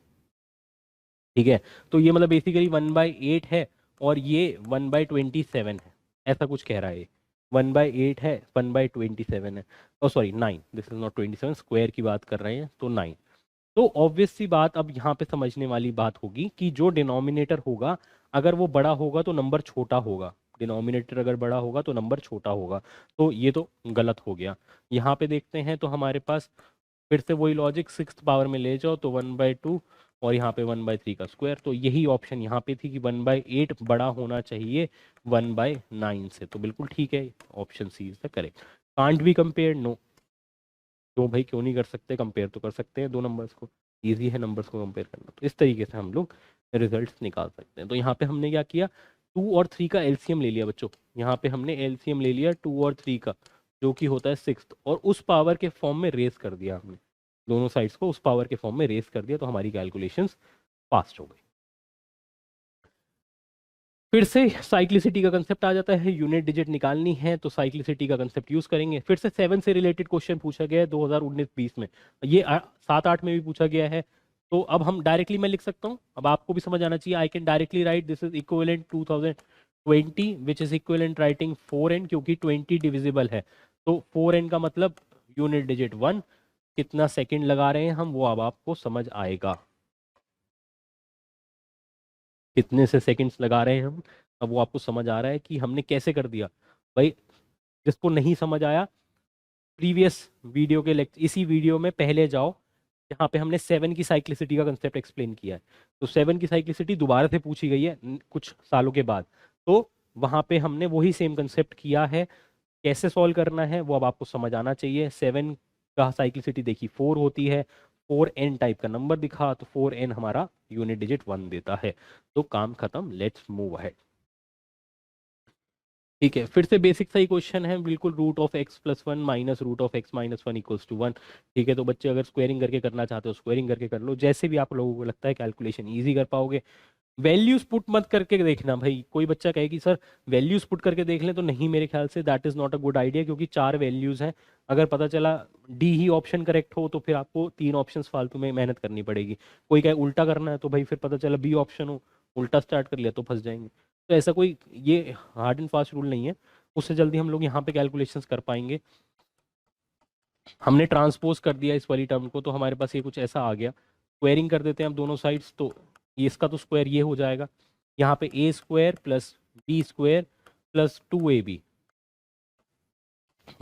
A: ठीक है, तो ये मतलब बेसिकली 1/8 है और ये 1/27 है, ऐसा कुछ कह रहा है ये। 1/8 है, 1/27 है, oh sorry 9, this is not 27, square की बात कर रहे हैं तो 9। तो ऑब्वियस सी बात अब यहाँ पे समझने वाली बात होगी कि जो डिनोमिनेटर होगा अगर वो बड़ा होगा तो नंबर छोटा होगा, डिनोमिनेटर अगर बड़ा होगा तो नंबर छोटा होगा। तो ये तो गलत हो गया। यहाँ पे देखते हैं तो हमारे पास फिर से वही लॉजिक, सिक्स्थ पावर में ले जाओ तो 1/2 और यहाँ पे 1/3 का स्क्वायर। तो यही ऑप्शन यहाँ पे थी कि 1/8 बड़ा होना चाहिए 1/9 से, तो बिल्कुल ठीक है, option C is the correct. Can't be compare, no. क्यों भाई, क्यों नहीं कर सकते, कंपेयर तो कर सकते हैं दो नंबर्स को, ईजी है नंबर्स को कंपेयर करना। तो इस तरीके से हम लोग रिजल्ट्स निकाल सकते हैं। तो यहाँ पे हमने क्या किया, 2 और 3 का एलसीएम ले लिया बच्चों। यहाँ पे हमने एलसीएम ले लिया 2 और 3 का, जो कि होता है 6, और उस पावर के फॉर्म में रेस कर दिया हमने, दोनों साइड्स को उस पावर के फॉर्म में रेस कर दिया, तो हमारी कैलकुलेशंस फास्ट हो गई। फिर से साइक्लिसिटी का कंसेप्ट आ जाता है, यूनिट डिजिट निकालनी है तो साइक्लिसिटी का कंसेप्ट यूज करेंगे। फिर से 7 से रिलेटेड क्वेश्चन पूछा गया है 2019-20 में, ये 7-8 में भी पूछा गया है। तो अब हम डायरेक्टली मैं लिख सकता हूँ, अब आपको भी समझ आना चाहिए। I can directly right this is equivalent 2020 which is equivalent writing 4n, क्योंकि 20 डिविजिबल है। तो 4n का मतलब यूनिट डिजिट 1, कितना सेकंड लगा रहे हैं हम वो अब आपको समझ आएगा, कितने से सेकंड्स लगा रहे हैं हम, अब वो आपको समझ आ रहा है कि हमने कैसे कर दिया। भाई जिसको नहीं समझ आया, प्रीवियस वीडियो के लेक्चर, इसी वीडियो में पहले जाओ जहाँ पे हमने 7 की साइक्लिसिटी का कंसेप्ट एक्सप्लेन किया है। तो 7 की साइक्लिसिटी दोबारा से पूछी गई है कुछ सालों के बाद, तो वहाँ पे हमने वही सेम कंसेप्ट किया है। कैसे सॉल्व करना है वो अब आपको समझ आना चाहिए। 7 का साइक्लिसिटी देखी 4 होती है, 4n टाइप का नंबर दिखा तो 4n हमारा यूनिट डिजिट 1 देता है। तो काम खत्म, लेट्स मूव अहेड। ठीक है, फिर से बेसिक सा ही क्वेश्चन है बिल्कुल, √(x+1 minus √(x-1 equals to 1)। ठीक है, तो बच्चे अगर स्क्वेयरिंग करके करना चाहते हो स्क्वेयरिंग करके कर लो, जैसे भी आप लोगों को लगता है कैलकुलेशन ईजी कर पाओगे। वैल्यूज पुट मत करके देखना भाई, कोई बच्चा कहे कि सर वैल्यूज पुट करके देख लें, तो नहीं, मेरे ख्याल say that is not a good idea, क्योंकि 4 वैल्यूज हैं। अगर पता चला डी ही ऑप्शन करेक्ट हो तो फिर आपको 3 ऑप्शंस फालतू में मेहनत करनी पड़ेगी। कोई कहे उल्टा करना है तो भाई फिर पता चला बी ऑप्शन हो, उल्टा स्टार्ट कर लिया तो फंस जाएंगे। तो ऐसा कोई ये हार्ड एंड फास्ट रूल नहीं है, उससे जल्दी हम लोग यहाँ पे कैलकुलेशंस कर पाएंगे। हमने ट्रांसपोज कर दिया इस वाली टर्म को, तो हमारे पास ये कुछ ऐसा आ गया। स्क्वेयरिंग कर देते हैं हम दोनों साइड्स, तो ये इसका तो स्क्वायर ये हो जाएगा, यहाँ पे a² plus b² plus 2ab,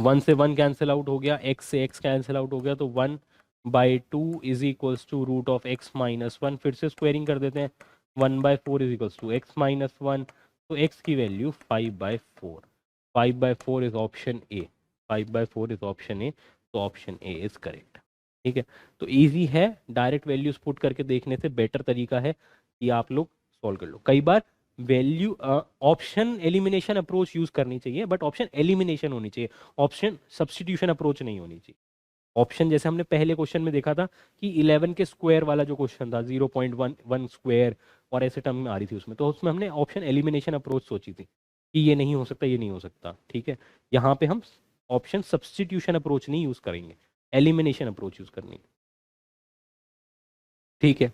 A: 1 से 1 कैंसिल आउट हो गया, x से x कैंसिल आउट हो गया, तो 1/2 इज इक्वल्स टू √(x-1)। फिर से स्क्वेयरिंग कर देते हैं, 1/4 इज इक्वल्स टू x-1, तो x की value 5/4, 5/4 is option A, 5/4 is option A, तो ऑप्शन ए इज करेक्ट। ठीक है, तो इजी है, डायरेक्ट वैल्यूज पुट करके देखने से बेटर तरीका है कि आप लोग सॉल्व कर लो। कई बार value option elimination approach use करनी चाहिए, बट ऑप्शन एलिमिनेशन होनी चाहिए, ऑप्शन सब्स्टिट्यूशन अप्रोच नहीं होनी चाहिए। ऑप्शन जैसे हमने पहले क्वेश्चन में देखा था कि 11 के स्क्वायर वाला जो क्वेश्चन था, 0.11 स्क्वायर और ऐसे टर्म में आ रही थी उसमें, तो उसमें हमने ऑप्शन एलिमिनेशन अप्रोच सोची थी कि ये नहीं हो सकता, ये नहीं हो सकता। ठीक है, यहाँ पे हम ऑप्शन सब्स्टिट्यूशन अप्रोच नहीं यूज करेंगे, एलिमिनेशन अप्रोच यूज करनी है। ठीक है,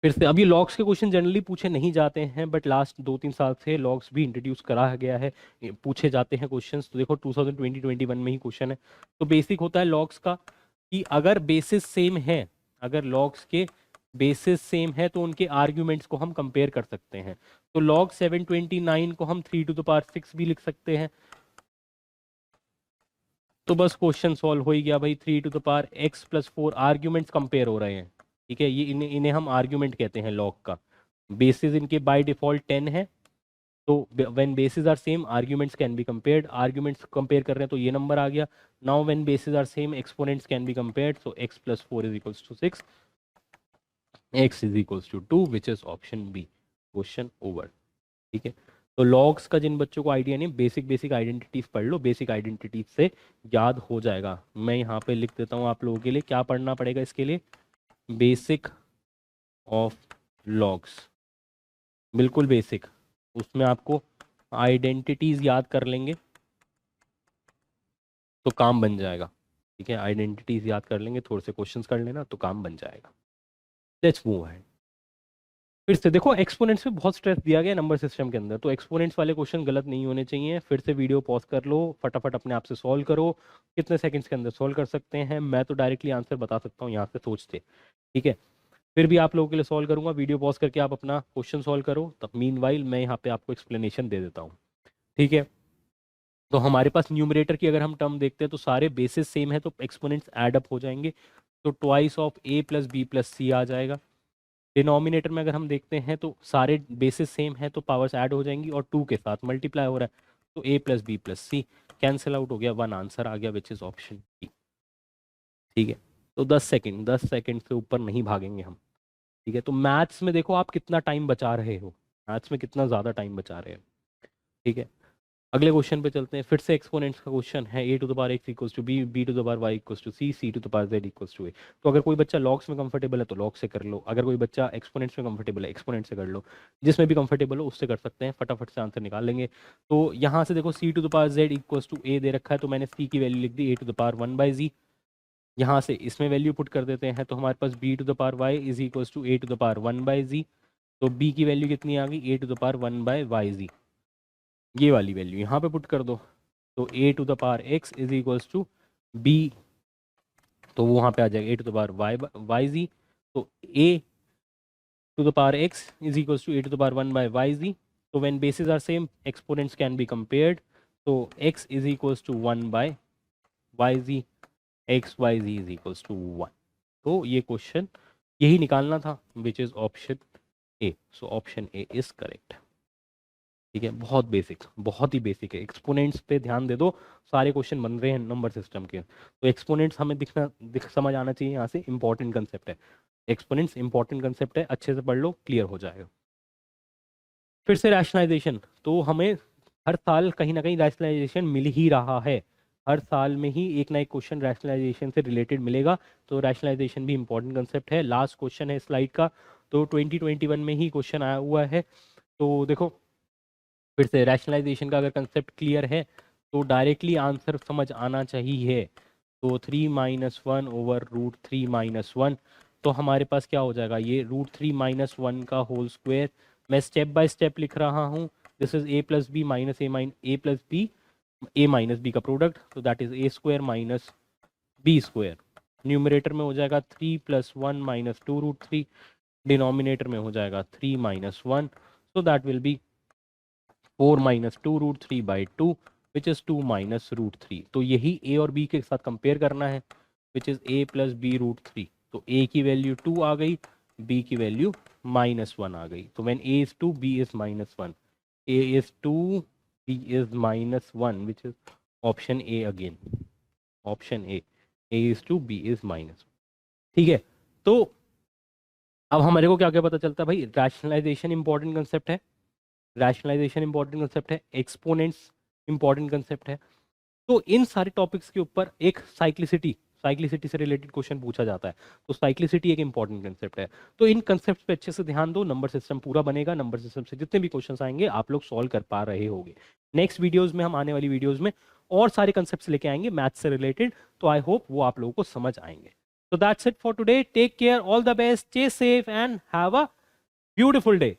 A: फिर से अब ये लॉग्स के क्वेश्चन जनरली पूछे नहीं जाते हैं, बट लास्ट 2-3 साल से लॉग्स भी इंट्रोड्यूस करा गया है, ये पूछे जाते हैं क्वेश्चंस। तो देखो 2020-21 में ही क्वेश्चन है। तो बेसिक होता है लॉग्स का कि अगर बेसिस सेम है, अगर लॉग्स के बेसिस सेम है तो उनके आर्ग्यूमेंट्स को हम कंपेयर कर सकते हैं। तो लॉग 729 को हम 3⁶ भी लिख सकते हैं। तो बस क्वेश्चन सॉल्व हो ही गया भाई, 3⁻x+4 आर्ग्यूमेंट्स कंपेयर हो रहे हैं। ठीक है, ये इन्हें हम आर्ग्यूमेंट कहते हैं लॉग का। बेसिस इनके बाय डिफॉल्ट 10 है, तो when bases are same arguments can be compared, arguments compare कर रहे हैं तो ये नंबर आ गया। Now when bases are same exponents can be compared, so x + 4 = 6, x = 2, which is option B. Question over. ठीक है, तो लॉग्स का जिन बच्चों को आइडिया नहीं, बेसिक आइडेंटिटीज पढ़ लो, बेसिक आइडेंटिटीज से याद हो जाएगा। मैं यहाँ पे लिख देता हूँ आप लोगों के लिए, क्या पढ़ना पड़ेगा इसके लिए, बेसिक ऑफ लॉग्स, बिल्कुल बेसिक। उसमें आपको आइडेंटिटीज याद कर लेंगे तो काम बन जाएगा। ठीक है, आइडेंटिटीज याद कर लेंगे, थोड़े से क्वेश्चंस कर लेना तो काम बन जाएगा। Let's move ahead. फिर से देखो, एक्सपोनेंट्स पे बहुत स्ट्रेस दिया गया नंबर सिस्टम के अंदर, तो एक्सपोनेंट्स वाले क्वेश्चन गलत नहीं होने चाहिए। फिर से वीडियो पॉज कर लो, फटाफट अपने आप से सॉल्व करो। कितने सेकंड्स के अंदर सॉल्व कर सकते हैं, मैं तो डायरेक्टली आंसर बता सकता हूँ यहाँ से सोचते। ठीक है, फिर भी आप लोगों के लिए सॉल्व करूंगा, वीडियो पॉज करके आप अपना क्वेश्चन सॉल्व करो, तब मीनवाइल मैं यहाँ पे आपको एक्सप्लेनेशन दे देता हूँ। ठीक है, तो हमारे पास न्यूमरेटर की अगर हम टर्म देखते हैं तो सारे बेसिस सेम है, तो एक्सपोनेंट्स ऐड अप हो जाएंगे, तो twice of a + b + c आ जाएगा। डिनोमिनेटर में अगर हम देखते हैं तो सारे बेसिस सेम है, तो पावर्स ऐड हो जाएंगी और 2 के साथ मल्टीप्लाई हो रहा है, तो a + b + c cancel out हो गया, 1 आंसर आ गया, विच इज ऑप्शन बी। ठीक है, तो 10 सेकंड से ऊपर नहीं भागेंगे हम। ठीक है, तो मैथ्स में देखो आप कितना टाइम बचा रहे हो, मैथ्स में कितना ज़्यादा टाइम बचा रहे हो। ठीक है, अगले क्वेश्चन पे चलते हैं। फिर से एक्सपोनेंट्स का क्वेश्चन है, a⁻x = b, b⁻y = c, c⁻z = a। तो अगर कोई बच्चा लॉग्स में कंफर्टेबल है तो लॉग से कर लो, अगर कोई बच्चा एक्सपोनेंट्स में कंफर्टेबल है एक्सपोनेंट से कर लो, जिसमें भी कंफर्टेबल हो उससे कर सकते हैं, फटाफट से आंसर निकाल लेंगे। तो यहाँ से देखो c⁻z = a दे रखा है, तो मैंने c की वैल्यू लिख दी a⁻1/z। यहाँ से इसमें वैल्यू पुट कर देते हैं, तो हमारे पास b⁻y = a⁻1/z, तो b की वैल्यू कितनी आ गई, a⁻1/yz, ये वाली वैल्यू यहाँ पे पुट कर दो, तो a⁻x = b, तो वो वहाँ पे आ जाएगा a⁻yz, तो a⁻x = a⁻1/yz। तो when bases are same exponents can be compared, तो x = 1/yz, xyz = 1। तो ये क्वेश्चन यही निकालना था, विच is option A. So option A is correct. ठीक है, बहुत बेसिक, बहुत ही बेसिक है। एक्सपोनेंट्स पे ध्यान दे दो, सारे क्वेश्चन बन रहे हैं नंबर सिस्टम के, तो एक्सपोनेंट्स हमें समझ आना चाहिए, यहाँ से इंपॉर्टेंट कंसेप्ट है। एक्सपोनेंट्स इंपॉर्टेंट कंसेप्ट है, अच्छे से पढ़ लो, क्लियर हो जाएगा। फिर से रैशनलाइजेशन, तो हमें हर साल कहीं ना कहीं रैशनलाइजेशन मिल ही रहा है, हर साल में ही एक ना एक क्वेश्चन रैशनलाइजेशन से रिलेटेड मिलेगा, तो रैशनलाइजेशन भी इंपॉर्टेंट कंसेप्ट है। लास्ट क्वेश्चन है स्लाइड का, तो 2021 में ही क्वेश्चन आया हुआ है। तो देखो, फिर से रैशनलाइजेशन का अगर कंसेप्ट क्लियर है तो डायरेक्टली आंसर समझ आना चाहिए। तो 3 - 1/√3 - 1, तो हमारे पास क्या हो जाएगा, ये √3 - 1 का होल स्क्वायर। मैं स्टेप बाय स्टेप लिख रहा हूँ, this is a + b - a - b का प्रोडक्ट, तो that is a² - b²। Numerator में हो जाएगा 3 + 1 - 2√3, डिनोमिनेटर में हो जाएगा 3 - 1, so that will be 4 - 2√3/2, which is 2 - √3। तो यही a और b के साथ कंपेयर करना है, विच इज़ a + b√3। तो a की वैल्यू 2 आ गई, b की वैल्यू -1 आ गई। तो when a is 2 b is -1, a is 2 b is -1, which is option a again, option a is 2 b is -1। ठीक है, तो अब हमारे को क्या क्या पता चलता है भाई, रैशनलाइजेशन इंपॉर्टेंट कंसेप्ट है, रैशनलाइजेशन इंपॉर्टेंट कंसेप्ट है, एक्सपोनेंट्स इंपॉर्टेंट कंसेप्ट है। तो इन सारे टॉपिक्स के ऊपर एक साइक्लिसिटी, साइक्लिसिटी से रिलेटेड क्वेश्चन पूछा जाता है, तो साइक्लिसिटी एक इंपॉर्टेंट कंसेप्ट है। तो इन कंसेप्ट पे अच्छे से ध्यान दो, नंबर सिस्टम पूरा बनेगा, नंबर सिस्टम से जितने भी क्वेश्चन आएंगे आप लोग सॉल्व कर पा रहे होंगे। नेक्स्ट वीडियोज में, हम आने वाली वीडियोज में और सारे कंसेप्ट लेके आएंगे मैथ से रिलेटेड, तो आई होप वो आप लोगों को समझ आएंगे। So that's it for today. Take care, all the best, stay safe and have a beautiful day.